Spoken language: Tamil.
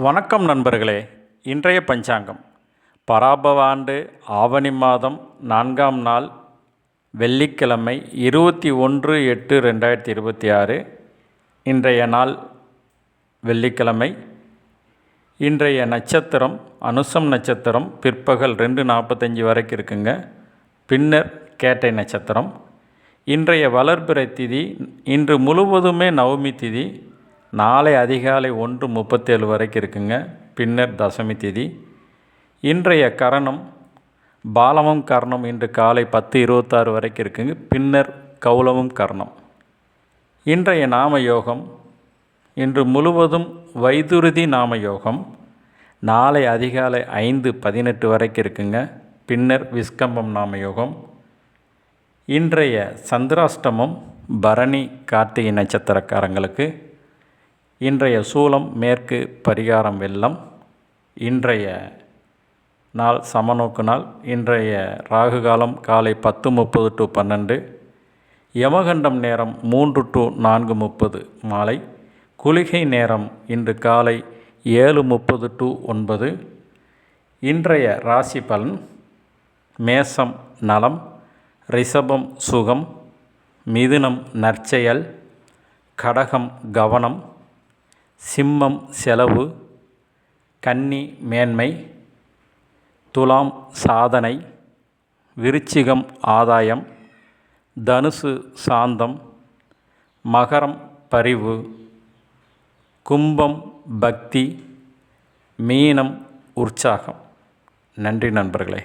வணக்கம் நண்பர்களே. இன்றைய பஞ்சாங்கம் பராபவ ஆண்டு ஆவணி மாதம் 4ஆம் நாள் வெள்ளிக்கிழமை 21/8/2026. இன்றைய நாள் வெள்ளிக்கிழமை. இன்றைய நட்சத்திரம் அனுசம் நட்சத்திரம் பிற்பகல் 2:45 வரைக்கும் இருக்குங்க. பின்னர் கேட்டை நட்சத்திரம். இன்றைய வளர்பிறை திதி இன்று முழுவதுமே நவமி திதி. நாளை அதிகாலை 1:37 வரைக்கும் இருக்குங்க. பின்னர் தசமி திதி. இன்றைய கரணம் பாலமும் கரணம் இன்று காலை 10:26 வரைக்கும் இருக்குங்க. பின்னர் கௌலமும் கரணம். இன்றைய நாம யோகம் இன்று முழுவதும் வைதுருதி நாம யோகம். நாளை அதிகாலை 5:18 வரைக்கும் இருக்குங்க. பின்னர் விஸ்கம்பம் நாம யோகம். இன்றைய சந்திராஷ்டமம் பரணி கார்த்திகை நட்சத்திரக்காரங்களுக்கு. இன்றைய சூலம் மேற்கு, பரிகாரம் வெள்ளம். இன்றைய நாள் சமநோக்கு நாள். இன்றைய ராகு காலம் காலை 10:30 to 12. யமகண்டம் நேரம் 3 to 4:30 மாலை. குளிகை நேரம் இன்று காலை 7:30 to 9. இன்றைய ராசி பலன்: மேசம் நலம், ரிஷபம் சுகம், மிதுனம் நற்செயல், கடகம் கவனம், சிம்மம் செலவு, கன்னி மேன்மை, துலாம் சாதனை, விருச்சிகம் ஆதாயம், தனுசு சாந்தம், மகரம் பரிவு, கும்பம் பக்தி, மீனம் உற்சாகம். நன்றி நண்பர்களே.